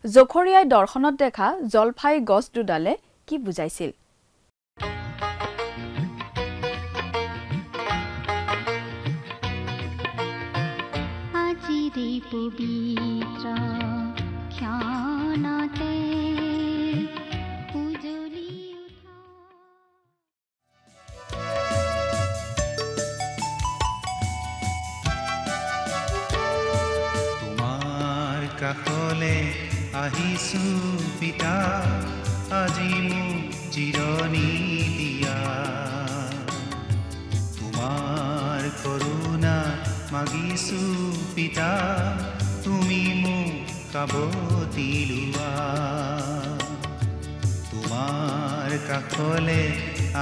জখৰিয়াই দৰ্শনত দেখা জলফাই গছ দুডালে কি বুজাইছিল আজিৰে পবিত্ৰ ক্ষণতে উজলি তোমাৰ কাষলে আহিছো পিতা আজি মোক জিৰণি দিয়া তোমাৰ কৰোণা মাগিছো পিতা তুমি মোক কাবতি লোৱা তোমাৰ কাষলে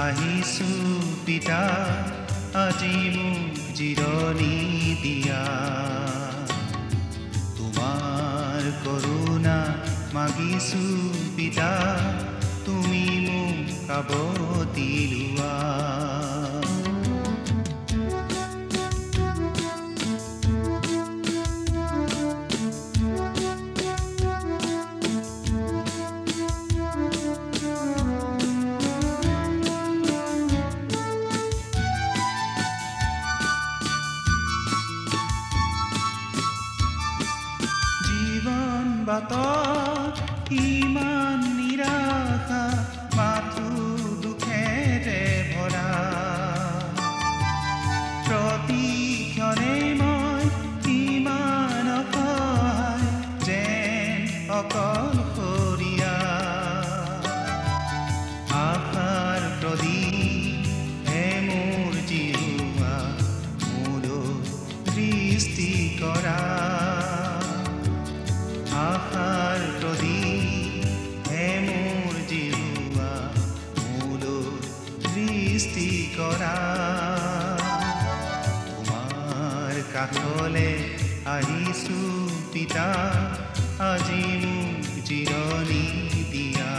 আহিছো পিতা আজি মোক জিৰণি দিয়া তোমাৰ কৰোণা মাগিছো পিতা তুমি মোক কাবতি লোৱা বাটত ইমান নিৰাশা মাথো দুখেৰে ভৰা প্ৰতিক্ষণে মই ইমান অসহায় যেন অকলশৰীয়া আশাৰ প্ৰদীপ হে মোৰ জিহুৱা মোলৈ সৃষ্টি কৰা আশাৰ প্ৰদীপ হে মোৰ জিহুৱা মোলৈ সৃষ্টি কৰা তোমাৰ কাষলে আহিছো পিতা আজি মোক জিৰণি দিয়া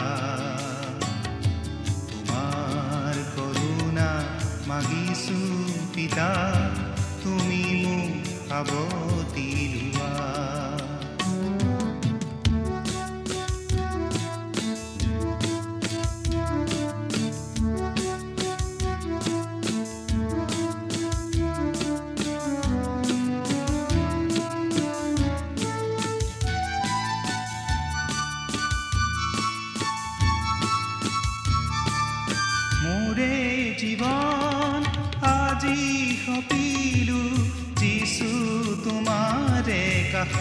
তোমাৰ কৰোণা মাগিছো পিতা তুমি মোক সাৱতি লোৱা জীবন আজি সপিলো যিছু তোমাৰে কাষ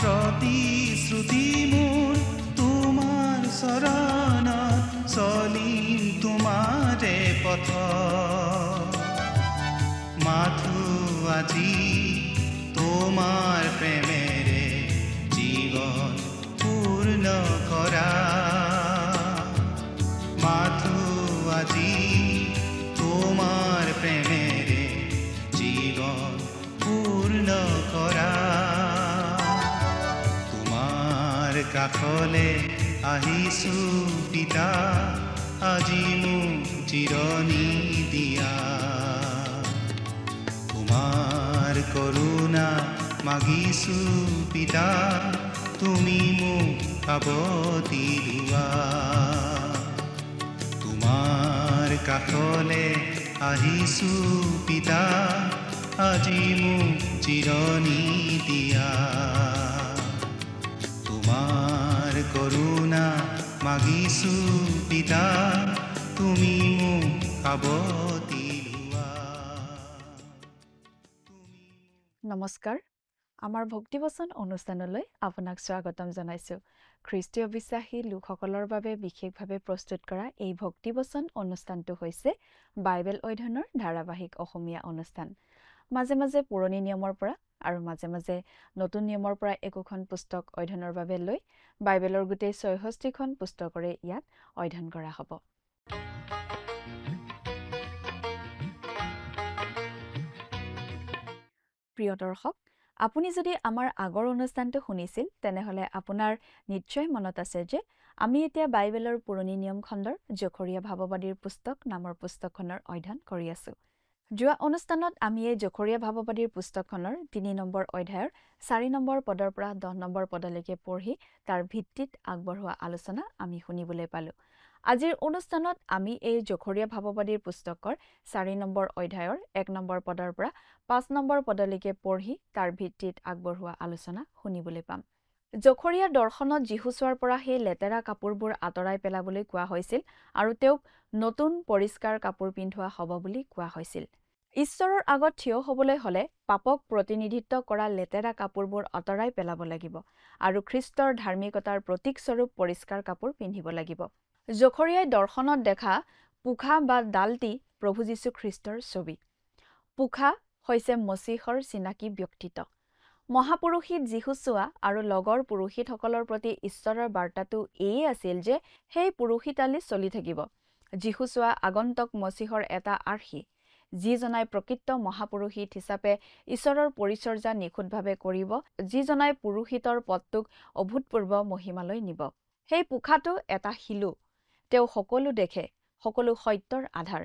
প্ৰতিশ্ৰুতি মোৰ তোমাৰ চৰণত চলিম তোমাৰে পথ মাথো আজি তোমাৰ প্ৰেমেৰে জীৱন পূৰ্ণ কৰা মাথো আজি তোমাৰ প্ৰেমেৰে জীৱন পূৰ্ণ কৰা তোমাৰ কাষলে আহিছো পিতা আজি মোক জিৰণি দিয়া তোমাৰ কৰোণা মাগিছো পিতা তুমি মোক সাৱতি লোৱা তোমাৰ কাষলে আহিছো পিতা আজি মোক জিৰণি দিয়া তোমাৰ কৰোণা মাগিছো পিতা তুমি মোক সাৱতি লোৱা নমস্কাৰ আমাৰ ভক্তিবচন অনুষ্ঠানলৈ আপোনাক স্বাগতম জনাইছো খ্ৰীষ্টীয় বিশ্বাসী লোকসকলৰ বাবে বিশেষভাৱে প্ৰস্তুত কৰা এই ভক্তিবচন অনুষ্ঠানটো হৈছে বাইবেল অধ্যয়নৰ ধাৰাবাহিক অসমীয়া অনুষ্ঠান মাজে মাজে পুৰণি নিয়মৰ পৰা আৰু মাজে মাজে নতুন নিয়মৰ পৰা একোখন পুস্তক অধ্যয়নৰ বাবে লৈ বাইবেলৰ গোটেই ৬৬খন পুস্তকৰে ইয়াত অধ্যয়ন কৰা হ'ব প্ৰিয় দৰ্শক আপুনি যদি আমাৰ আগৰ অনুষ্ঠানটো শুনিছিল তেনেহলে আপোনাৰ নিশ্চয় মনত আছে যে আমি এতিয়া বাইবেলৰ পুৰণি নিয়ম খণ্ডৰ জখৰিয়া ভাৱবাদীৰ পুস্তক নামৰ পুস্তকখনৰ অধ্যয়ন কৰি আছো যোৱা অনুষ্ঠানত আমি এই জখৰীয়া ভাৱবাদীৰ পুস্তকখনৰ ৩ নম্বৰ অধ্যায়ৰ ৪ নম্বৰ পদৰ পৰা ১০ নম্বৰ পদলৈকে পঢ়ি তাৰ ভিত্তিত আগবঢ়োৱা আলোচনা আমি শুনিবলৈ পালোঁ। আজিৰ অনুষ্ঠানত আমি এই জখৰীয়া ভাৱবাদীৰ পুস্তকৰ ৪ নম্বৰ অধ্যায়ৰ ১ নম্বৰ পদৰ পৰা ৫ নম্বৰ পদলৈকে পঢ়ি তাৰ ভিত্তিত আগবঢ়োৱা আলোচনা শুনিবলৈ পাম। জখৰীয়াৰ দৰ্শনত যীশুচোৱাৰ পৰা সেই লেতেৰা কাপোৰবোৰ আঁতৰাই পেলাবলৈ কোৱা হৈছিল আৰু তেওঁক নতুন পৰিষ্কাৰ কাপোৰ পিন্ধোৱা হ'ব বুলি কোৱা হৈছিল। ঈশ্বৰৰ আগত থিয় হ'বলৈ হ'লে পাপক প্ৰতিনিধিত্ব কৰা লেতেৰা কাপোৰবোৰ আঁতৰাই পেলাব লাগিব আৰু খ্ৰীষ্টৰ ধাৰ্মিকতাৰ প্ৰতীকস্বৰূপ পৰিষ্কাৰ কাপোৰ পিন্ধিব লাগিব। জখৰীয়াই দৰ্শনত দেখা পোখা বা ডালটি প্ৰভু যীশু খ্ৰীষ্টৰ ছবি। পোখা হৈছে মচীহৰ চিনাকি ব্যক্তিত্ব। মহাপুৰোহিত যীশুচোৱা আৰু লগৰ পুৰোহিতসকলৰ প্ৰতি ঈশ্বৰৰ বাৰ্তাটো এয়ে আছিল যে সেই পুৰোহিতালি চলি থাকিব। যীশুচোৱা আগন্তুক মচীহৰ এটা আৰ্হি, যিজনাই প্ৰকৃত মহাপুৰোহিত হিচাপে ঈশ্বৰৰ পৰিচৰ্যা নিখুঁতভাৱে কৰিব, যিজনাই পুৰোহিতৰ পদটোক অভূতপূৰ্ব মহিমালৈ নিব। সেই পোখাটো এটা শিলু। তেওঁ সকলো দেখে, সকলো সত্যৰ আধাৰ।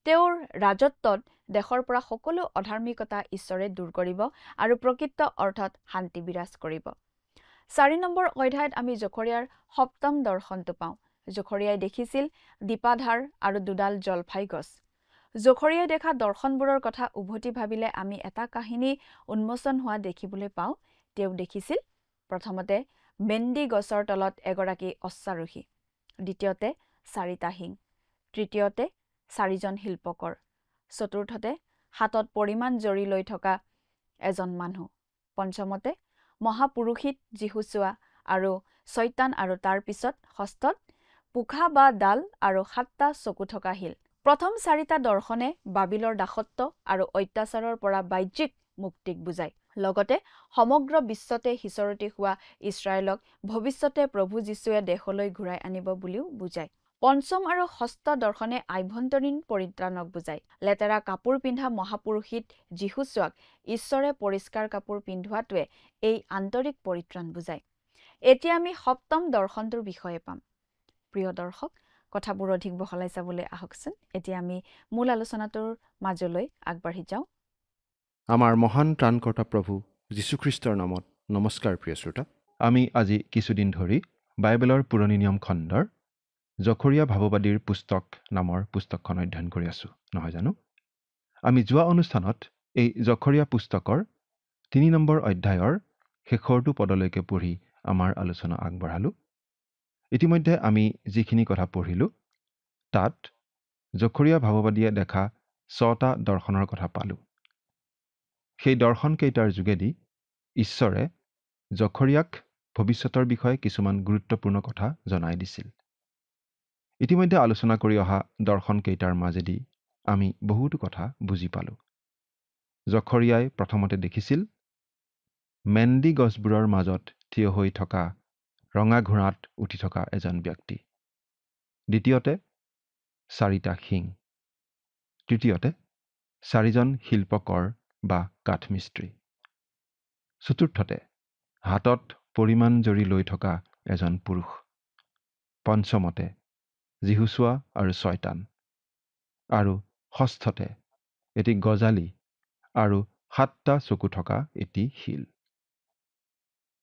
তেওঁৰ ৰাজত্বত দেশৰ পৰা সকলো অধাৰ্মিকতা ঈশ্বৰে দূৰ কৰিব আৰু প্ৰকৃত অৰ্থত শান্তি বিৰাজ কৰিব। ৪ নম্বৰ অধ্যায়ত আমি জখৰীয়াৰ ৭ম দৰ্শনটো পাওঁ। জখৰীয়াই দেখিছিল দীপাধাৰ আৰু দুডাল জলফাই গছ। জখৰীয়াই দেখা দৰ্শনবোৰৰ কথা উভতি ভাবিলে আমি এটা কাহিনী উন্মোচন হোৱা দেখিবলৈ পাওঁ। তেওঁ দেখিছিল প্ৰথমতে মেণ্ডি গছৰ তলত এগৰাকী অশ্বাৰোহী, দ্বিতীয়তে 4টা শিং, তৃতীয়তে 4জন শিল্পকৰ, চতুৰ্থতে হাতত পৰিমাণ জৰী লৈ থকা এজন মানুহ, পঞ্চমতে মহাপুৰোহিত যীশুচোৱা আৰু ছয়তান আৰু তাৰ পিছত ষষ্ঠত পোখা বা ডাল আৰু 7টা চকু থকা শিল। প্ৰথম 4টা দৰ্শনে বাবিলৰ দাসত্ব আৰু অত্যাচাৰৰ পৰা বাহ্যিক মুক্তিক বুজায়। লগতে সমগ্ৰ বিশ্বতে সিঁচৰতি হোৱা ইছৰাইলক ভৱিষ্যতে প্ৰভু যীশুৱে দেশলৈ ঘূৰাই আনিব বুলিও বুজায়। পঞ্চম আৰু ষষ্ঠ দৰ্শনে আভ্যন্তৰীণ পৰিত্ৰাণক বুজায়। লেতেৰা কাপোৰ পিন্ধা মহাপুৰোহিত যীশুচোৱাক ঈশ্বৰে পৰিষ্কাৰ কাপোৰ পিন্ধোৱাটোৱে এই আন্তৰিক পৰিত্ৰাণ বুজায়। এতিয়া আমি 7ম দৰ্শনটোৰ বিষয়ে পাম। প্ৰিয় দৰ্শক, কথাবোৰ অধিক বহলাই চাবলৈ আহকচোন। এতিয়া আমি মূল আলোচনাটোৰ মাজলৈ আগবাঢ়ি যাওঁ। আমাৰ মহান ত্ৰাণকৰ্তা প্ৰভু যীশুখ্ৰীষ্টৰ নামত নমস্কাৰ। প্ৰিয় শ্ৰোতা, আমি আজি কিছুদিন ধৰি বাইবেলৰ পুৰণি নিয়ম খণ্ডৰ জখৰীয়া ভাৱবাদীৰ পুস্তক নামৰ পুস্তকখন অধ্যয়ন কৰি আছোঁ, নহয় জানো? আমি যোৱা অনুষ্ঠানত এই জখৰীয়া পুস্তকৰ 3 নম্বৰ অধ্যায়ৰ শেষৰটো পদলৈকে পঢ়ি আমাৰ আলোচনা আগবঢ়ালোঁ। ইতিমধ্যে আমি যিখিনি কথা পঢ়িলোঁ তাত জখৰীয়া ভাৱবাদীয়ে দেখা 6টা দৰ্শনৰ কথা পালোঁ। সেই দৰ্শনকেইটাৰ যোগেদি ঈশ্বৰে জখৰীয়াক ভৱিষ্যতৰ বিষয়ে কিছুমান গুৰুত্বপূৰ্ণ কথা জনাই দিছিল। ইতিমধ্যে আলোচনা কৰি অহা দৰ্শনকেইটাৰ মাজেদি আমি বহুতো কথা বুজি পালোঁ। জখৰীয়াই প্ৰথমতে দেখিছিল মেণ্ডি গছবোৰৰ মাজত থিয় হৈ থকা ৰঙা ঘোঁৰাত উঠি থকা এজন ব্যক্তি, দ্বিতীয়তে 4টা শিং, তৃতীয়তে 4জন শিল্পকৰ বা কাঠমিস্ত্ৰী, চতুৰ্থতে হাতত পৰিমাণ জৰী লৈ থকা এজন পুৰুষ, পঞ্চমতে যীশুচোৱা আৰু ছয়তান, আৰু ষষ্ঠতে এটি গজালি আৰু 7টা চকু থকা এটি শিল।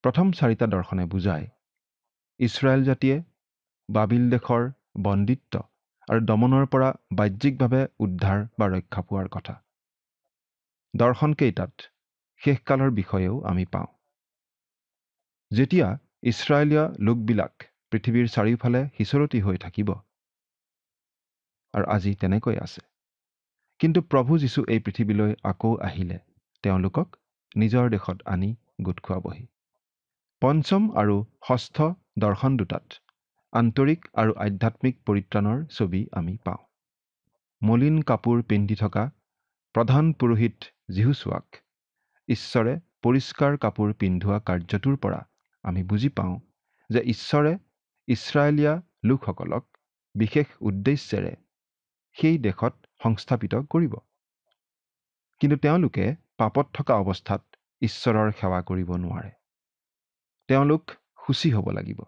প্ৰথম 4টা দৰ্শনে বুজায় ইছৰাইল জাতিয়ে বাবিল দেশৰ বন্দিত্ব আৰু দমনৰ পৰা বাহ্যিকভাৱে উদ্ধাৰ বা ৰক্ষা পোৱাৰ কথা। দৰ্শনকেইটাত শেষকালৰ বিষয়েও আমি পাওঁ। যেতিয়া ইছৰাইলীয় লোকবিলাক পৃথিৱীৰ চাৰিওফালে সিঁচৰতি হৈ থাকিব, আৰু আজি তেনেকৈ আছে, কিন্তু প্ৰভু যীশু এই পৃথিৱীলৈ আকৌ আহিলে তেওঁলোকক নিজৰ দেশত আনি গোট খুৱাবহি। পঞ্চম আৰু ষষ্ঠ দৰ্শন দুটাত আন্তৰিক আৰু আধ্যাত্মিক পৰিত্ৰাণৰ ছবি আমি পাওঁ। মলিন কাপোৰ পিন্ধি থকা প্ৰধান পুৰোহিত যীশুচোৱাক ঈশ্বৰে পৰিষ্কাৰ কাপোৰ পিন্ধোৱা কাৰ্যটোৰ পৰা আমি বুজি পাওঁ যে ঈশ্বৰে ইছৰাইলীয়া লোকসকলক বিশেষ উদ্দেশ্যেৰে সেই দেশত সংস্থাপিত কৰিব। কিন্তু তেওঁলোকে পাপত থকা অৱস্থাত ঈশ্বৰৰ সেৱা কৰিব নোৱাৰে। তেওঁলোক শুচি হ'ব লাগিব,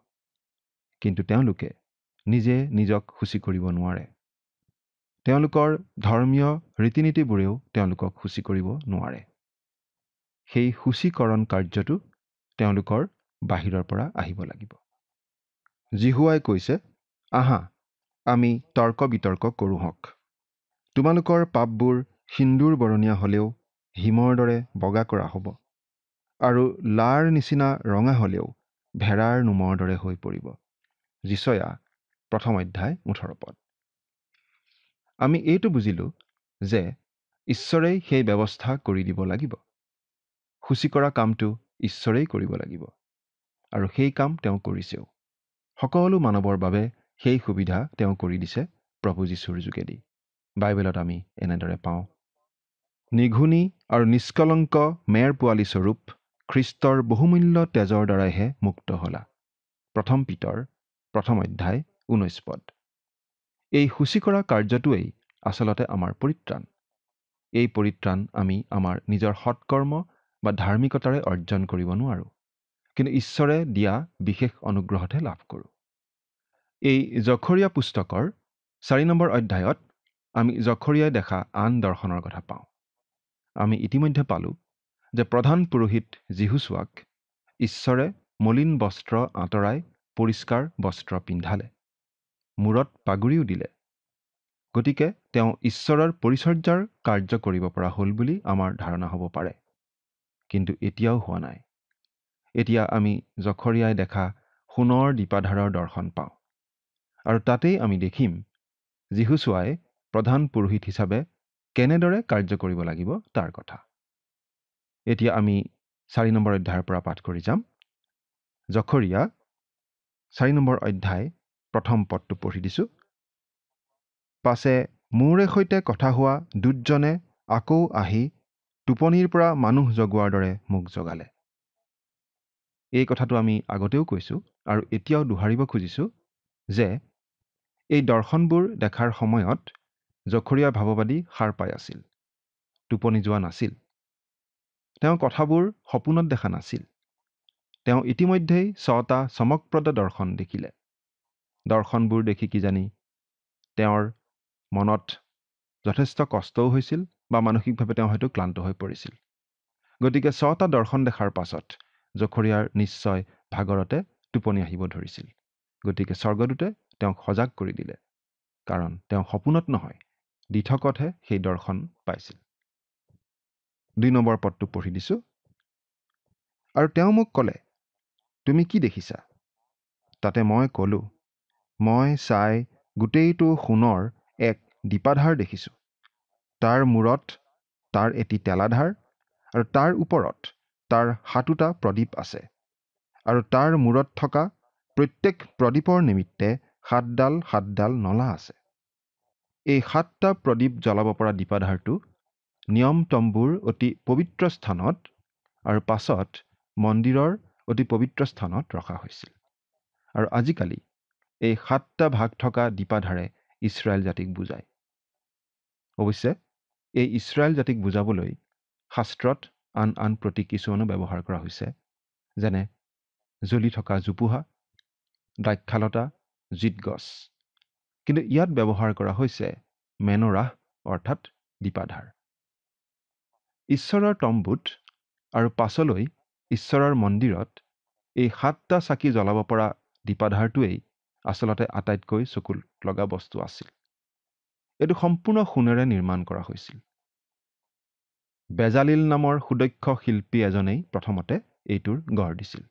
কিন্তু তেওঁলোকে নিজে নিজক শুচি কৰিব নোৱাৰে। তেওঁলোকৰ ধৰ্মীয় ৰীতি নীতিবোৰেও তেওঁলোকক সূচী কৰিব নোৱাৰে। সেই সূচীকৰণ কাৰ্যটো তেওঁলোকৰ বাহিৰৰ পৰা আহিব লাগিব। জিহুৱাই কৈছে, আহা আমি তৰ্ক বিতৰ্ক কৰোঁ হওক। তোমালোকৰ পাপবোৰ সিন্দুৰ বৰণীয়া হ'লেও হিমৰ দৰে বগা কৰা হ'ব, আৰু লাৰ নিচিনা ৰঙা হ'লেও ভেড়াৰ নোমৰ দৰে হৈ পৰিব। যিচয়া 1 অধ্যায় 18 পদ। আমি এইটো বুজিলোঁ যে ঈশ্বৰেই সেই ব্যৱস্থা কৰি দিব লাগিব। সূচী কৰা কামটো ঈশ্বৰেই কৰিব লাগিব, আৰু সেই কাম তেওঁ কৰিছেও। সকলো মানৱৰ বাবে সেই সুবিধা তেওঁ কৰি দিছে প্ৰভু যীশুৰ যোগেদি। বাইবেলত আমি এনেদৰে পাওঁ, নিঘুনি আৰু নিষ্কলংক মেৰ পোৱালী স্বৰূপ খ্ৰীষ্টৰ বহুমূল্য তেজৰ দ্বাৰাইহে মুক্ত হ'লা। 1 পিতৰ 1 অধ্যায় 19 পদ। এই সূচী কৰা কাৰ্যটোৱেই আচলতে আমাৰ পৰিত্ৰাণ। এই পৰিত্ৰাণ আমি আমাৰ নিজৰ সৎকৰ্ম বা ধাৰ্মিকতাৰে অৰ্জন কৰিব নোৱাৰোঁ, কিন্তু ঈশ্বৰে দিয়া বিশেষ অনুগ্ৰহতহে লাভ কৰোঁ। এই জখৰীয়া পুস্তকৰ 4 নম্বৰ অধ্যায়ত আমি জখৰীয়াই দেখা আন দৰ্শনৰ কথা পাওঁ। আমি ইতিমধ্যে পালোঁ যে প্ৰধান পুৰোহিত জিহুছোৱাক ঈশ্বৰে মলিন বস্ত্ৰ আঁতৰাই পৰিষ্কাৰ বস্ত্ৰ পিন্ধালে, মূৰত পাগুৰিও দিলে। গতিকে তেওঁ ঈশ্বৰৰ পৰিচৰ্যাৰ কাৰ্য কৰিব পৰা হ'ল বুলি আমাৰ ধাৰণা হ'ব পাৰে, কিন্তু এতিয়াও হোৱা নাই। এতিয়া আমি জখৰীয়াই দেখা সোণৰ দীপাধাৰৰ দৰ্শন পাওঁ, আৰু তাতেই আমি দেখিম জিহুছোৱাই প্ৰধান পুৰোহিত হিচাপে কেনেদৰে কাৰ্য কৰিব লাগিব তাৰ কথা। এতিয়া আমি 4 নম্বৰ অধ্যায়ৰ পৰা পাঠ কৰি যাম। জখৰীয়া 4 নম্বৰ অধ্যায় 1 পদটো পঢ়ি দিছোঁ। পাছে মোৰে সৈতে কথা হোৱা দূতজনে আকৌ আহি টোপনিৰ পৰা মানুহ জগোৱাৰ দৰে মোক জগালে। এই কথাটো আমি আগতেও কৈছোঁ আৰু এতিয়াও দোহাৰিব খুজিছোঁ যে এই দৰ্শনবোৰ দেখাৰ সময়ত জখৰীয়া ভাৱবাদী সাৰ পাই আছিল, টোপনি যোৱা নাছিল। তেওঁ কথাবোৰ সপোনত দেখা নাছিল। তেওঁ ইতিমধ্যেই 6টা চমকপ্ৰদ দৰ্শন দেখিলে। দৰ্শনবোৰ দেখি কিজানি তেওঁৰ মনত যথেষ্ট কষ্টও হৈছিল বা মানসিকভাৱে তেওঁ হয়তো ক্লান্ত হৈ পৰিছিল। গতিকে 6টা দৰ্শন দেখাৰ পাছত জখৰীয়াৰ নিশ্চয় ভাগৰতে টোপনি আহিব ধৰিছিল। গতিকে স্বৰ্গদূতে তেওঁক সজাগ কৰি দিলে, কাৰণ তেওঁ সপোনত নহয় দিঠকতহে সেই দৰ্শন পাইছিল। 2 নম্বৰ পদটো পঢ়ি দিছোঁ। আৰু তেওঁ মোক ক'লে, তুমি কি দেখিছা? তাতে মই ক'লোঁ, মই চাই গোটেইটো সোণৰ এক দীপাধাৰ দেখিছোঁ। তাৰ মূৰত তাৰ এটি তেলাধাৰ, আৰু তাৰ ওপৰত তাৰ 7টা প্ৰদীপ আছে, আৰু তাৰ মূৰত থকা প্ৰত্যেক প্ৰদীপৰ নিমিত্তে 7ডাল নলা আছে। এই 7টা প্ৰদীপ জ্বলাব পৰা দীপাধাৰটো নিয়ম তম্বুৰ অতি পবিত্ৰ স্থানত আৰু পাছত মন্দিৰৰ অতি পবিত্ৰ স্থানত ৰখা হৈছিল। আৰু আজিকালি এই 7টা ভাগ থকা দীপাধাৰে ইছৰাইল জাতিক বুজায়। অৱশ্যে এই ইছৰাইল জাতিক বুজাবলৈ শাস্ত্ৰত আন প্ৰতীক কিছুমানো ব্যৱহাৰ কৰা হৈছে, যেনে জ্বলি থকা জোপোহা, দ্ৰাক্ষালতা, জিতগছ। কিন্তু ইয়াত ব্যৱহাৰ কৰা হৈছে মেনৰাহ অৰ্থাৎ দীপাধাৰ। ঈশ্বৰৰ তম্বুত আৰু পাছলৈ ঈশ্বৰৰ মন্দিৰত এই 7টা চাকি জ্বলাব পৰা দীপাধাৰটোৱেই আচলতে আটাইতকৈ চকুত লগা বস্তু আছিল। এইটো সম্পূৰ্ণ সোণেৰে নিৰ্মাণ কৰা হৈছিল। বেজালিল নামৰ সুদক্ষ শিল্পী এজনেই প্ৰথমতে এইটোৰ গঢ় দিছিল।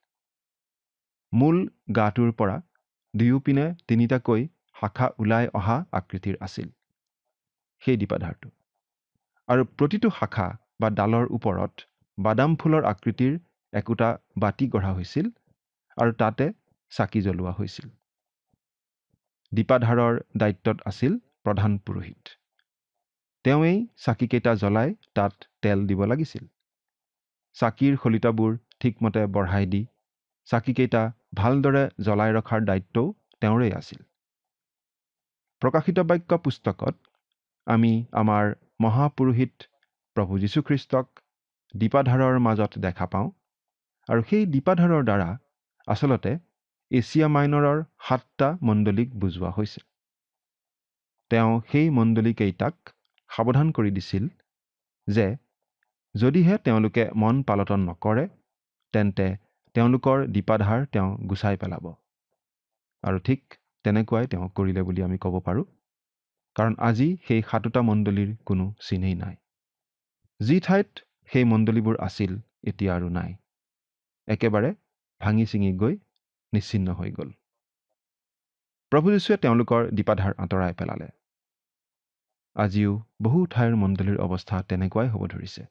মূল গাটোৰ পৰা দুয়োপিনে 3টাকৈ শাখা ওলাই অহা আকৃতিৰ আছিল সেই দীপাধাৰটো, আৰু প্ৰতিটো শাখা বা ডালৰ ওপৰত বাদাম ফুলৰ আকৃতিৰ একোটা বাতি গঢ়া হৈছিল, আৰু তাতে চাকি জ্বলোৱা হৈছিল। দীপাধাৰৰ দায়িত্বত আছিল প্ৰধান পুৰোহিত। তেওঁৱেই চাকিকেইটা জ্বলাই তাত তেল দিব লাগিছিল। চাকিৰ খলিতাবোৰ ঠিকমতে বঢ়াই দি চাকিকেইটা ভালদৰে জ্বলাই ৰখাৰ দায়িত্বও তেওঁৰেই আছিল। প্ৰকাশিত বাক্য পুস্তকত আমি আমাৰ মহাপুৰোহিত প্ৰভু যীশুখ্ৰীষ্টক দীপাধাৰৰ মাজত দেখা পাওঁ, আৰু সেই দীপাধাৰৰ দ্বাৰা আচলতে এছিয়া মাইনৰৰ 7টা মণ্ডলীক বুজোৱা হৈছে। তেওঁ সেই মণ্ডলীকেইটাক সাৱধান কৰি দিছিল যে যদিহে তেওঁলোকে মন পালটন নকৰে তেন্তে তেওঁলোকৰ দীপাধাৰ তেওঁ গুচাই পেলাব। আৰু ঠিক তেনেকুৱাই তেওঁ কৰিলে বুলি আমি ক'ব পাৰোঁ, কাৰণ আজি সেই 7টা মণ্ডলীৰ কোনো চিনেই নাই। যি ঠাইত সেই মণ্ডলীবোৰ আছিল এতিয়া আৰু নাই, একেবাৰে ভাঙি ছিঙি গৈ নিশ্চিন্ন হৈ গ'ল। প্ৰভু যীশুৱে তেওঁলোকৰ দীপাধাৰ আঁতৰাই পেলালে। আজিও বহু ঠাইৰ মণ্ডলীৰ অৱস্থা তেনেকুৱাই হ'ব ধৰিছে।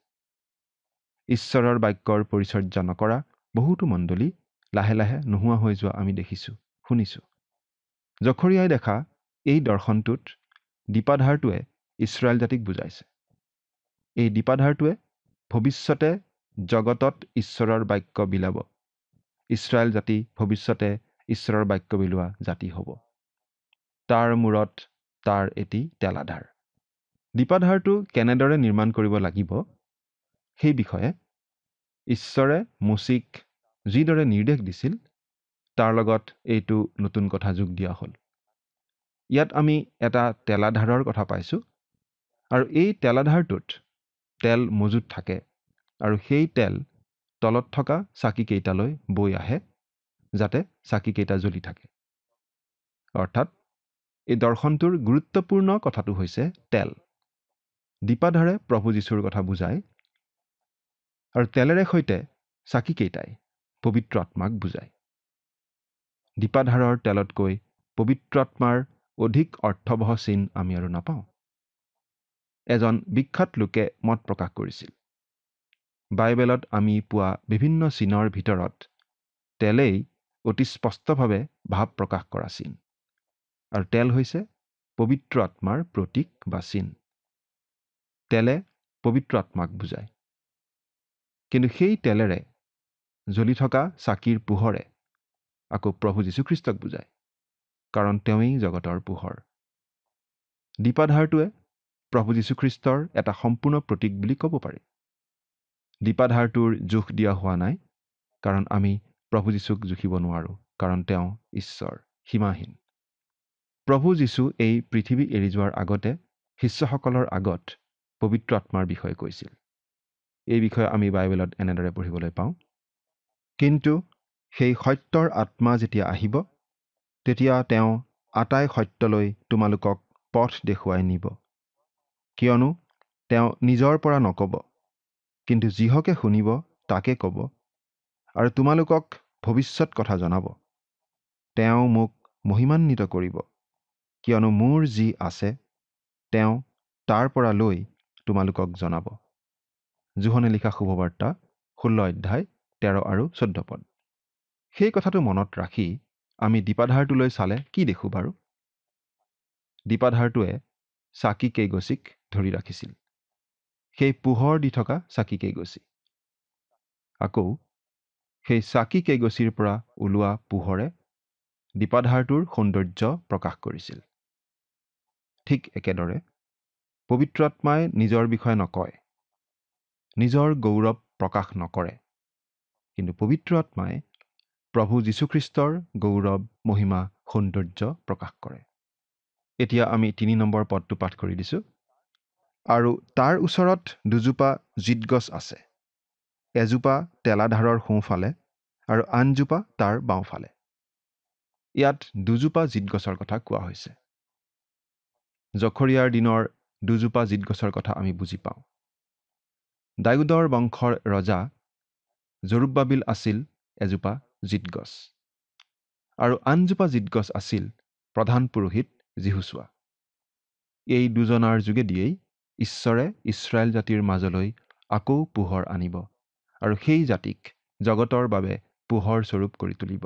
ঈশ্বৰৰ বাক্যৰ পৰিচৰ্যা নকৰা বহুতো মণ্ডলী লাহে লাহে নোহোৱা হৈ যোৱা আমি দেখিছোঁ, শুনিছোঁ। জখৰিয়াই দেখা এই দৰ্শনটোত দীপাধাৰটোৱে ইছৰাইল জাতিক বুজাইছে। এই দীপাধাৰটোৱে ভৱিষ্যতে জগতত ঈশ্বৰৰ বাক্য বিলাব। ইছৰাইল জাতি ভৱিষ্যতে ঈশ্বৰৰ বাক্য বিলোৱা জাতি হ'ব। তাৰ মূৰত তাৰ এটি তেলাধাৰ। দীপাধাৰটো কেনেদৰে নিৰ্মাণ কৰিব লাগিব সেই বিষয়ে ঈশ্বৰে মোচিক যিদৰে নিৰ্দেশ দিছিল তাৰ লগত এইটো নতুন কথা যোগ দিয়া হ'ল। ইয়াত আমি এটা তেলাধাৰৰ কথা পাইছোঁ, আৰু এই তেলাধাৰটোত তেল মজুত থাকে, আৰু সেই তেল তলত থকা চাকিকেইটালৈ বৈ আহে যাতে চাকিকেইটা জ্বলি থাকে। অৰ্থাৎ এই দৰ্শনটোৰ গুৰুত্বপূৰ্ণ কথাটো হৈছে তেল। দীপাধাৰে প্ৰভু যীশুৰ কথা বুজায়, আৰু তেলেৰে সৈতে চাকিকেইটাই পবিত্ৰ আত্মাক বুজায়। দীপাধাৰৰ তেলতকৈ পবিত্ৰ আত্মাৰ অধিক অৰ্থবহ চিন আমি আৰু নাপাওঁ। এজন বিখ্যাত লোকে মত প্ৰকাশ কৰিছিল, বাইবেলত আমি পোৱা বিভিন্ন চিনৰ ভিতৰত তেলেই অতি স্পষ্টভাৱে ভাৱ প্ৰকাশ কৰা চিন, আৰু তেল হৈছে পবিত্ৰ আত্মাৰ প্ৰতীক বা চিন। তেলে পবিত্ৰ আত্মাক বুজায়। কিন্তু সেই তেলেৰে জ্বলি থকা চাকিৰ পোহৰে আকৌ প্ৰভু যীশুখ্ৰীষ্টক বুজায়, কাৰণ তেওঁৱেই জগতৰ পোহৰ। দীপাধাৰটোৱে প্ৰভু যীশুখ্ৰীষ্টৰ এটা সম্পূৰ্ণ প্ৰতীক বুলি ক'ব পাৰি। দীপাধাৰটোৰ জোখ দিয়া হোৱা নাই, কাৰণ আমি প্ৰভু যীশুক জুখিব নোৱাৰোঁ, কাৰণ তেওঁ ঈশ্বৰ, সীমাহীন। প্ৰভু যীশু এই পৃথিৱী এৰি যোৱাৰ আগতে শিষ্যসকলৰ আগত পবিত্ৰ আত্মাৰ বিষয়ে কৈছিল। এই বিষয়ে আমি বাইবেলত এনেদৰে পঢ়িবলৈ পাওঁ, কিন্তু সেই সত্যৰ আত্মা যেতিয়া আহিব তেতিয়া তেওঁ আটাই সত্যলৈ তোমালোকক পথ দেখুৱাই নিব। কিয়নো তেওঁ নিজৰ পৰা নক'ব, কিন্তু যিহকে শুনিব তাকে ক'ব, আৰু তোমালোকক ভৱিষ্যত কথা জনাব। তেওঁ মোক মহিমান্বিত কৰিব, কিয়নো মোৰ যি আছে তেওঁ তাৰ পৰা লৈ তোমালোকক জনাব। যোহনে লিখা শুভবাৰ্তা 16 অধ্যায় 13 আৰু 14 পদ। সেই কথাটো মনত ৰাখি আমি দীপাধাৰটোলৈ চালে কি দেখোঁ বাৰু? দীপাধাৰটোৱে চাকি কেইগছিক ধৰি ৰাখিছিল, সেই পোহৰ দি থকা চাকি কেইগছি। আকৌ সেই চাকি কেইগছিৰ পৰা ওলোৱা পোহৰে দীপাধাৰটোৰ সৌন্দৰ্য প্ৰকাশ কৰিছিল। ঠিক একেদৰে পবিত্ৰ আত্মাই নিজৰ বিষয়ে নকয়, নিজৰ গৌৰৱ প্ৰকাশ নকৰে, কিন্তু পবিত্ৰ আত্মাই প্ৰভু যীশুখ্ৰীষ্টৰ গৌৰৱ, মহিমা, সৌন্দৰ্য প্ৰকাশ কৰে। এতিয়া আমি 3 নম্বৰ পদটো পাঠ কৰি দিছোঁ। আৰু তাৰ ওচৰত দুজোপা জিতগছ আছে, এজোপা তেলাধাৰৰ সোঁফালে আৰু আনজোপা তাৰ বাওঁফালে। ইয়াত দুজোপা জিতগছৰ কথা কোৱা হৈছে। জখৰিয়াৰ দিনৰ দুজোপা জিতগছৰ কথা আমি বুজি পাওঁ। দাউদৰ বংশৰ ৰজা জৰুব্বাবিল আছিল এজোপা জিতগছ, আৰু আনজোপা জিতগছ আছিল প্ৰধান পুৰোহিত যিহুছোৱা। এই দুজনাৰ যোগেদিয়েই ঈশ্বৰে ইছৰাইল জাতিৰ মাজলৈ আকৌ পোহৰ আনিব, আৰু সেই জাতিক জগতৰ বাবে পোহৰ স্বৰূপ কৰি তুলিব।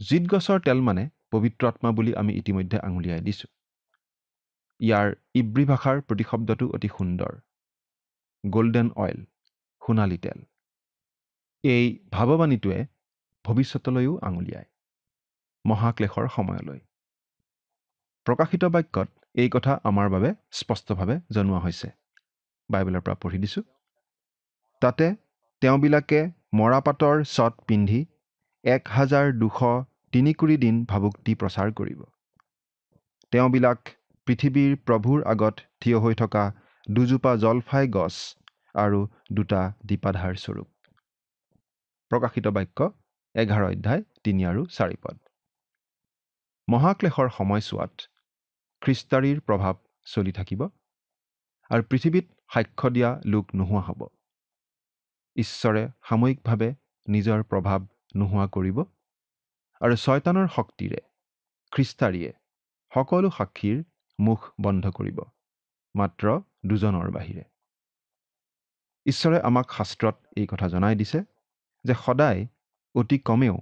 জিতগছৰ তেল মানে পবিত্ৰ আত্মা বুলি আমি ইতিমধ্যে আঙুলিয়াই দিছোঁ। ইয়াৰ ইব্ৰী ভাষাৰ প্ৰতিশব্দটো অতি সুন্দৰ, গল্ডেন অইল, সোণালী তেল। এই ভাৱবাণীটোৱে ভৱিষ্যতলৈও আঙুলিয়ায়, মহাক্লেশৰ সময়লৈ। প্ৰকাশিত বাক্যত এই কথা আমাৰ বাবে স্পষ্টভাৱে জনোৱা হৈছে। বাইবেলৰ পৰা পঢ়ি দিছোঁ। তাতে তেওঁবিলাকে মৰাপাতৰ ছট পিন্ধি 1203 দিন ভাবুক্তি প্ৰচাৰ কৰিব। তেওঁবিলাক পৃথিৱীৰ প্ৰভুৰ আগত থিয় হৈ থকা দুজোপা জলফাই গছ আৰু দুটা দীপাধাৰ স্বৰূপ। প্ৰকাশিত বাক্য 11 অধ্যায় 3 আৰু 4 পদ। মহাক্লেশৰ সময়ছোৱাত খ্ৰীষ্টাৰীৰ প্ৰভাৱ চলি থাকিব আৰু পৃথিৱীত সাক্ষ্য দিয়া লোক নোহোৱা হ'ব। ঈশ্বৰে সাময়িকভাৱে নিজৰ প্ৰভাৱ নোহোৱা কৰিব আৰু শয়তানৰ শক্তিৰে খ্ৰীষ্টাৰীয়ে সকলো সাক্ষীৰ মুখ বন্ধ কৰিব, মাত্ৰ দুজনৰ বাহিৰে। ঈশ্বৰে আমাক শাস্ত্ৰত এই কথা জনাই দিছে যে সদায় অতি কমেও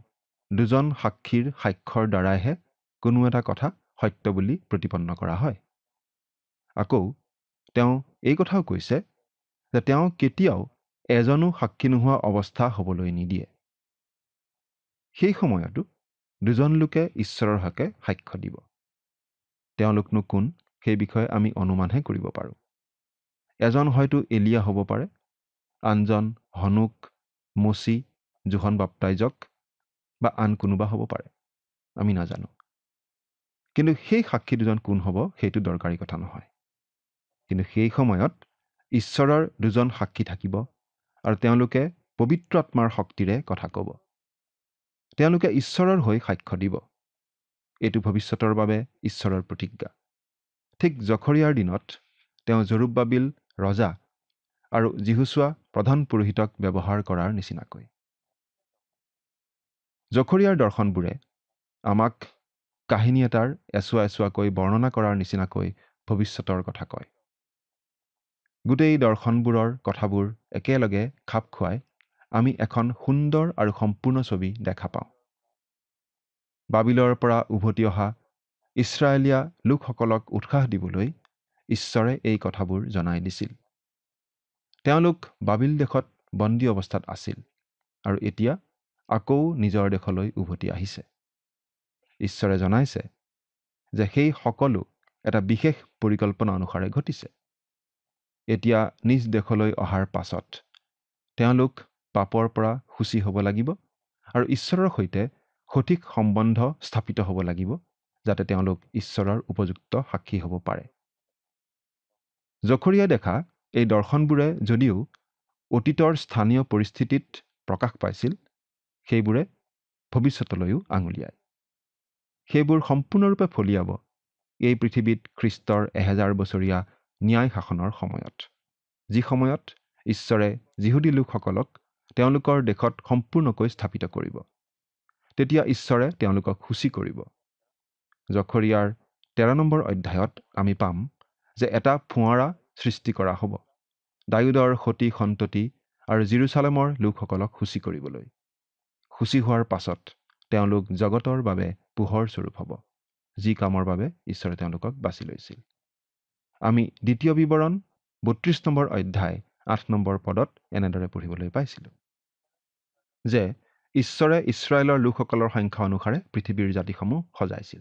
দুজন সাক্ষীৰ সাক্ষ্যৰ দ্বাৰাইহে কোনো এটা কথা সত্য বুলি প্ৰতিপন্ন কৰা হয়। আকৌ তেওঁ এই কথাও কৈছে যে তেওঁ কেতিয়াও এজনো সাক্ষী নোহোৱা অৱস্থা হ'বলৈ নিদিয়ে। সেই সময়তো দুজন লোকে ঈশ্বৰৰ হকে সাক্ষ্য দিব। তেওঁলোকনো কোন সেই বিষয়ে আমি অনুমানহে কৰিব পাৰোঁ। এজন হয়তো এলিয়া হ'ব পাৰে, আনজন হনুক, মচি, যোহন বাপ্তাইজক বা আন কোনোবা হ'ব পাৰে, আমি নাজানো। কিন্তু সেই সাক্ষী দুজন কোন হ'ব সেইটো দৰকাৰী কথা নহয়। কিন্তু সেই সময়ত ঈশ্বৰৰ দুজন সাক্ষী থাকিব আৰু তেওঁলোকে পবিত্ৰ আত্মাৰ শক্তিৰে কথা ক'ব। তেওঁলোকে ঈশ্বৰৰ হৈ সাক্ষ্য দিব। এইটো ভৱিষ্যতৰ বাবে ঈশ্বৰৰ প্ৰতিজ্ঞা। ঠিক জখৰিয়াৰ দিনত তেওঁ জৰুব্বাবিল ৰজা আৰু যিহুচোৱা প্ৰধান পুৰোহিতক ব্যৱহাৰ কৰাৰ নিচিনাকৈ। জখৰিয়াৰ দৰ্শনবোৰে আমাক কাহিনী এটাৰ এচুৱা এচুৱাকৈ বৰ্ণনা কৰাৰ নিচিনাকৈ ভৱিষ্যতৰ কথা কয়। গোটেই দৰ্শনবোৰৰ কথাবোৰ একেলগে খাপ খুৱাই আমি এখন সুন্দৰ আৰু সম্পূৰ্ণ ছবি দেখা পাওঁ। বাবিলৰ পৰা উভতি অহা ইছৰাইলীয়া লোকসকলক উৎসাহ দিবলৈ ঈশ্বৰে এই কথাবোৰ জনাই দিছিল। তেওঁলোক বাবিল দেশত বন্দী অৱস্থাত আছিল আৰু এতিয়া আকৌ নিজৰ দেশলৈ উভতি আহিছে। ঈশ্বৰে জনাইছে যে সেই সকলো এটা বিশেষ পৰিকল্পনা অনুসাৰে ঘটিছে। এতিয়া নিজ দেশলৈ অহাৰ পাছত তেওঁলোক পাপৰ পৰা শুচি হ'ব লাগিব আৰু ঈশ্বৰৰ সৈতে সঠিক সম্বন্ধ স্থাপিত হ'ব লাগিব, যাতে তেওঁলোক ঈশ্বৰৰ উপযুক্ত সাক্ষী হ'ব পাৰে। জখৰিয়াই দেখা এই দৰ্শনবোৰে যদিও অতীতৰ স্থানীয় পৰিস্থিতিত প্ৰকাশ পাইছিল, সেইবোৰে ভৱিষ্যতলৈও আঙুলিয়ায়। সেইবোৰ সম্পূৰ্ণৰূপে ফলিয়াব এই পৃথিৱীত খ্ৰীষ্টৰ 1000 বছৰীয়া ন্যায় শাসনৰ সময়ত, যি সময়ত ঈশ্বৰে যিহুদী লোকসকলক তেওঁলোকৰ দেশত সম্পূৰ্ণকৈ স্থাপিত কৰিব। তেতিয়া ঈশ্বৰে তেওঁলোকক সূচী কৰিব। জখৰিয়াৰ 13 নম্বৰ অধ্যায়ত আমি পাম যে এটা ফোঁৱাৰা সৃষ্টি কৰা হ'ব ডায়ুদৰ সতি সন্ততি আৰু জেৰুচালেমৰ লোকসকলক সূচী কৰিবলৈ। সূচী হোৱাৰ পাছত তেওঁলোক জগতৰ বাবে পোহৰ স্বৰূপ হ'ব, যি কামৰ বাবে ঈশ্বৰে তেওঁলোকক বাছি লৈছিল। আমি দ্বিতীয় বিৱৰণ 32 নম্বৰ অধ্যায় 8 নম্বৰ পদত এনেদৰে পঢ়িবলৈ পাইছিলোঁ যে ঈশ্বৰে ইছৰাইলৰ লোকসকলৰ সংখ্যা অনুসাৰে পৃথিৱীৰ জাতিসমূহ সজাইছিল।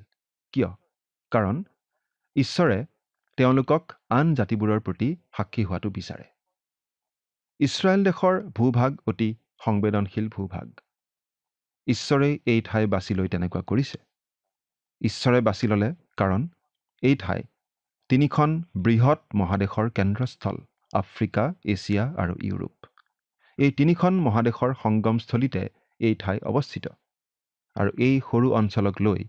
কিয়? কাৰণ ঈশ্বৰে তেওঁলোকক আন জাতিবোৰৰ প্ৰতি সাক্ষী হোৱাটো বিচাৰে। ইছৰাইল দেশৰ ভূভাগ অতি সংবেদনশীল ভূভাগ। ঈশ্বৰেই এই ঠাই বাছি লৈ তেনেকুৱা কৰিছে। ঈশ্বৰে বাছি ল'লে কাৰণ এই ঠাই 3খন বৃহৎ মহাদেশৰ কেন্দ্ৰস্থল, আফ্ৰিকা, এছিয়া আৰু ইউৰোপ। এই 3খন মহাদেশৰ সংগমস্থলীতে এই ঠাই অৱস্থিত আৰু এই সৰু অঞ্চলক লৈ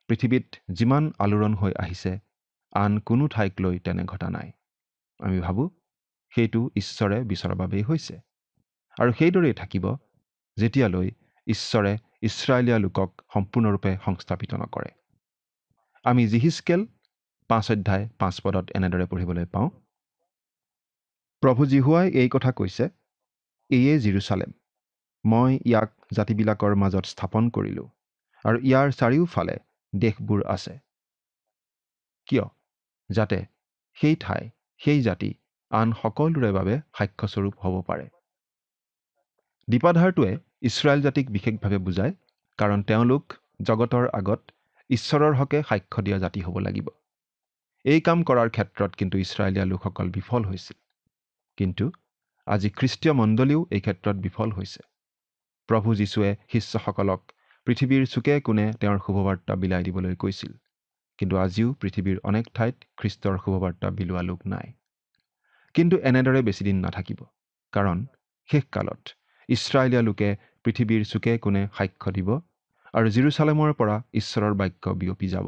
পৃথিৱীত যিমান আলোড়ন হৈ আহিছে, আন কোনো ঠাইক লৈ তেনে ঘটা নাই। আমি ভাবোঁ সেইটো ঈশ্বৰে বিচৰাৰ বাবেই হৈছে আৰু সেইদৰেই থাকিব যেতিয়ালৈ ঈশ্বৰে ইছৰাইলীয়া লোকক সম্পূৰ্ণৰূপে সংস্থাপিত নকৰে। আমি যিহিজকেল 5 অধ্যায় 5 পদত এনেদৰে পঢ়িবলৈ পাওঁ, প্ৰভু জিহুৱাই এই কথা কৈছে, এয়ে জেৰুচালেম, মই ইয়াক জাতিবিলাকৰ মাজত স্থাপন কৰিলোঁ আৰু ইয়াৰ চাৰিওফালে দেশবোৰ আছে। কিয়? যাতে সেই ঠাই, সেই জাতি আন সকলোৰে বাবে সাক্ষ্যস্বৰূপ হ'ব পাৰে। দীপাধাৰটোৱে ইছৰাইল জাতিক বিশেষভাৱে বুজায়, কাৰণ তেওঁলোক জগতৰ আগত ঈশ্বৰৰ হকে সাক্ষ্য দিয়া জাতি হ'ব লাগিব। এই কাম কৰাৰ ক্ষেত্ৰত কিন্তু ইছৰাইলীয়া লোকসকল বিফল হৈছিল। কিন্তু আজি খ্ৰীষ্টীয় মণ্ডলীও এই ক্ষেত্ৰত বিফল হৈছে। প্ৰভু যীশুৱে শিষ্যসকলক পৃথিৱীৰ চুকে কোণে তেওঁৰ শুভবাৰ্তা বিলাই দিবলৈ কৈছিল, কিন্তু আজিও পৃথিৱীৰ অনেক ঠাইত খ্ৰীষ্টৰ শুভবাৰ্তা বিলোৱা লোক নাই। কিন্তু এনেদৰে বেছিদিন নাথাকিব, কাৰণ শেষকালত ইছৰাইলীয়া লোকে পৃথিৱীৰ চুকে কোণে সাক্ষ্য দিব আৰু জেৰুচালেমৰ পৰা ঈশ্বৰৰ বাক্য বিয়পি যাব।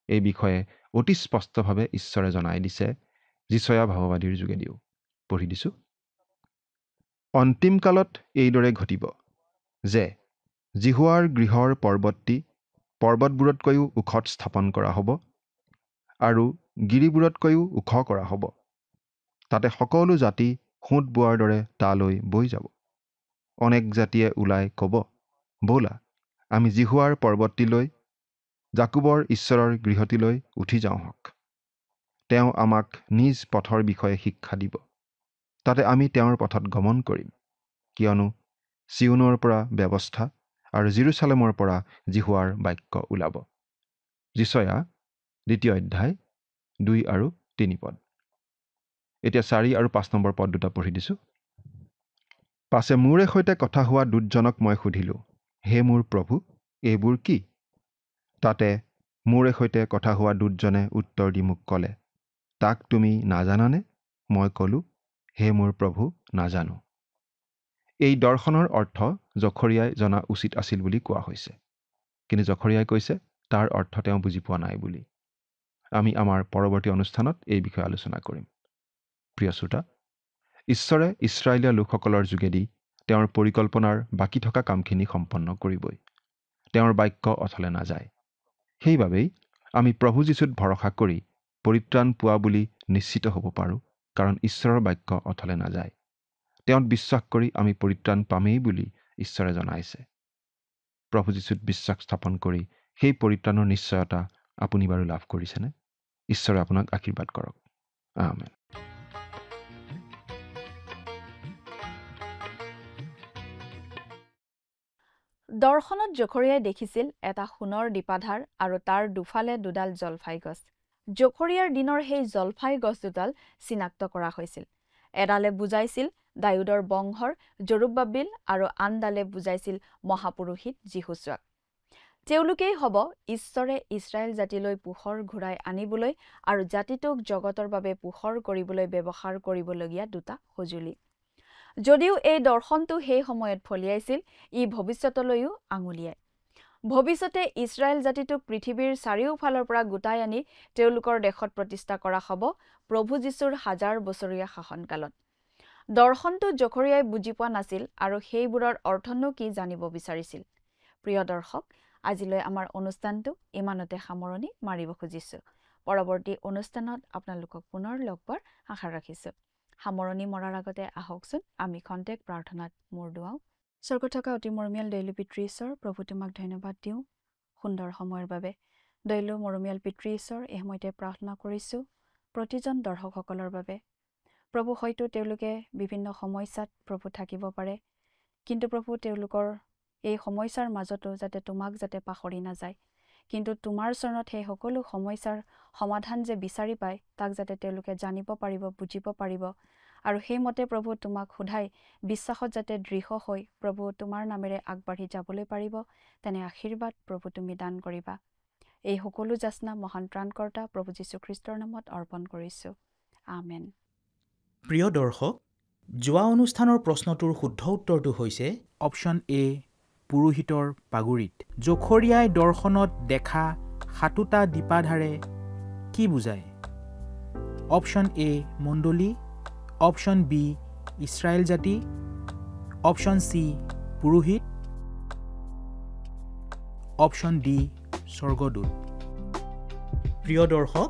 এই বিষয়ে অতি স্পষ্টভাৱে ঈশ্বৰে জনাই দিছে যিচয়া ভাৱবাদীৰ যোগেদিও। পঢ়ি দিছোঁ। অন্তিম কালত এইদৰে ঘটিব যে জিহুৱাৰ গৃহৰ পৰ্বতবোৰতকৈও ওখত স্থাপন কৰা হ'ব আৰু গিৰিবোৰতকৈও ওখ কৰা হ'ব। তাতে সকলো জাতি সোঁত বোৱাৰ দৰে তালৈ বৈ যাব। অনেক জাতিয়ে ওলাই ক'ব, ব'লা আমি জিহুৱাৰ পৰ্বতটিলৈ, জাকুবৰ ঈশ্বৰৰ গৃহটিলৈ উঠি যাওঁ হওক। তেওঁ আমাক নিজ পথৰ বিষয়ে শিক্ষা দিব। তাতে আমি তেওঁৰ পথত গমন কৰিম, কিয়নো চিউনৰ পৰা ব্যৱস্থা আৰু জেৰুচালেমৰ পৰা জিহুৱাৰ বাক্য ওলাব। যিচয়া 2 অধ্যায় 2 আৰু 3 পদ। এতিয়া 4 আৰু 5 নম্বৰ পদ দুটা পঢ়ি দিছোঁ। পাছে মোৰে সৈতে কথা হোৱা দূতজনক মই সুধিলোঁ, হে মোৰ প্ৰভু, এইবোৰ কি? তাতে মোৰে সৈতে কথা হোৱা দূতজনে উত্তৰ দি মোক ক'লে, তাক তুমি নাজানানে? মই ক'লোঁ, হে মোৰ প্ৰভু, নাজানো। এই দৰ্শনৰ অৰ্থ জখৰিয়াই জনা উচিত আছিল বুলি কোৱা হৈছে, কিন্তু জখৰিয়াই কৈছে তাৰ অৰ্থ তেওঁ বুজি পোৱা নাই বুলি। আমি আমাৰ পৰৱৰ্তী অনুষ্ঠানত এই বিষয়ে আলোচনা কৰিম। প্ৰিয় শ্ৰোতা, ঈশ্বৰে ইছৰাইলীয়া লোকসকলৰ যোগেদি তেওঁৰ পৰিকল্পনাৰ বাকী থকা কামখিনি সম্পন্ন কৰিবই। তেওঁৰ বাক্য অথলে নাযায়। সেইবাবেই আমি প্ৰভু যীশুত ভৰসা কৰি পৰিত্ৰাণ পোৱা বুলি নিশ্চিত হ'ব পাৰোঁ, কাৰণ ঈশ্বৰৰ বাক্য অথলে নাযায়। তেওঁত বিশ্বাস কৰি আমি পৰিত্ৰাণ পামেই বুলি ঈশ্বৰে জনাইছে। প্ৰভু যীশুত বিশ্বাস স্থাপন কৰি সেই পৰিত্ৰাণৰ নিশ্চয়তা আপুনি বাৰু লাভ কৰিছেনে? ঈশ্বৰে আপোনাক আশীৰ্বাদ কৰক। আমেন। দৰ্শনত জখৰিয়াই দেখিছিল এটা সোণৰ দীপাধাৰ আৰু তাৰ দুফালে দুডাল জলফাই গছ। জখৰিয়াৰ দিনৰ সেই জলফাই গছ দুডাল চিনাক্ত কৰা হৈছিল। এডালে বুজাইছিল দায়ুদৰ বংশৰ জৰুব্বাবিল আৰু আনডালে বুজাইছিল মহাপুৰোহিত যিহোচুৱাক। তেওঁলোকেই হ'ব ঈশ্বৰে ইছৰাইল জাতিলৈ পোহৰ ঘূৰাই আনিবলৈ আৰু জাতিটোক জগতৰ বাবে পোহৰ কৰিবলৈ ব্যৱহাৰ কৰিবলগীয়া দুটা সঁজুলি। যদিও এই দৰ্শনটো সেই সময়ত ফলিয়াইছিল, ই ভৱিষ্যতলৈও আঙুলিয়ায়। ভৱিষ্যতে ইছৰাইল জাতিটোক পৃথিৱীৰ চাৰিওফালৰ পৰা গোটাই আনি তেওঁলোকৰ দেশত প্ৰতিষ্ঠা কৰা হ'ব প্ৰভু যীশুৰ 1000 বছৰীয়া শাসনকালত। দৰ্শনটো জখৰিয়াই বুজি পোৱা নাছিল আৰু সেইবোৰৰ অৰ্থনো কি জানিব বিচাৰিছিল। প্ৰিয় দৰ্শক, আজিলৈ আমাৰ অনুষ্ঠানটো ইমানতে সামৰণি মাৰিব খুজিছোঁ। পৰৱৰ্তী অনুষ্ঠানত আপোনালোকক পুনৰ লগ পোৱাৰ আশা ৰাখিছোঁ। সামৰণি মৰাৰ আগতে আহকচোন আমি খন্তেক প্ৰাৰ্থনাত মূৰ দুৱাওঁ। স্বৰ্গত থকা অতি মৰমীয়াল দয়ালু পিতৃ ঈশ্বৰ, প্ৰভু তোমাক ধন্যবাদ দিওঁ সুন্দৰ সময়ৰ বাবে। দয়ালু মৰমীয়াল পিতৃ ঈশ্বৰ, এই সময়তে প্ৰাৰ্থনা কৰিছোঁ প্ৰতিজন দৰ্শকসকলৰ বাবে। প্ৰভু, হয়তো তেওঁলোকে বিভিন্ন সমস্যাত প্ৰভু থাকিব পাৰে, কিন্তু প্ৰভু তেওঁলোকৰ এই সমস্যাৰ মাজতো যাতে তোমাক যাতে পাহৰি নাযায়, কিন্তু তোমাৰ চৰণত সেই সকলো সমস্যাৰ সমাধান যে বিচাৰি পায় তাক যাতে তেওঁলোকে জানিব পাৰিব, বুজিব পাৰিব আৰু সেইমতে প্ৰভু তোমাক সোধাই বিশ্বাসত যাতে দৃঢ় হৈ প্ৰভু তোমাৰ নামেৰে আগবাঢ়ি যাবলৈ পাৰিব, তেনে আশীৰ্বাদ প্ৰভু তুমি দান কৰিবা। এই সকলো যাচনা মহান ত্ৰাণকৰ্তা প্ৰভু যীশুখ্ৰীষ্টৰ নামত অৰ্পণ কৰিছোঁ। আমেন। প্ৰিয় দৰ্শক, যোৱা অনুষ্ঠানৰ প্ৰশ্নটোৰ শুদ্ধ উত্তৰটো হৈছে অপশ্যন এ, পুৰোহিতৰ পাগুৰিত। জখৰিয়াই দৰ্শনত দেখা 7টা দীপাধাৰে কি বুজায়? অপশ্যন এ, মণ্ডলী। অপশ্যন বি, ইছৰাইল জাতি। অপশ্যন চি, পুৰোহিত। অপশ্যন ডি, স্বৰ্গদূত। প্ৰিয় দৰ্শক,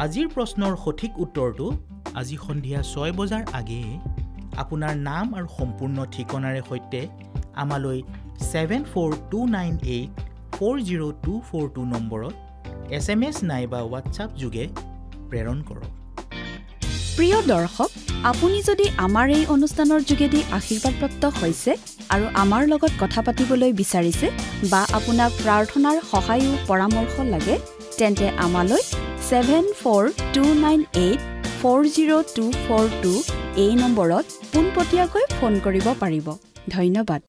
আজিৰ প্ৰশ্নৰ সঠিক উত্তৰটো আজি সন্ধিয়া 6 বজাৰ আগেয়ে আপোনাৰ নাম আৰু সম্পূৰ্ণ ঠিকনাৰে সৈতে আমালৈ 7429840242 নম্বৰত SMS নাইবা হোৱাটছআপ যোগে প্ৰেৰণ কৰক। প্ৰিয় দৰ্শক, আপুনি যদি আমাৰ এই অনুষ্ঠানৰ যোগেদি আশীৰ্বাদপ্ৰাপ্ত হৈছে আৰু আমাৰ লগত কথা পাতিবলৈ বিচাৰিছে বা আপোনাক প্ৰাৰ্থনাৰ সহায়ো পৰামৰ্শ লাগে, তেন্তে আমালৈ 7429840242 এই নম্বৰত পোনপটীয়াকৈ ফোন কৰিব পাৰিব। ধন্যবাদ।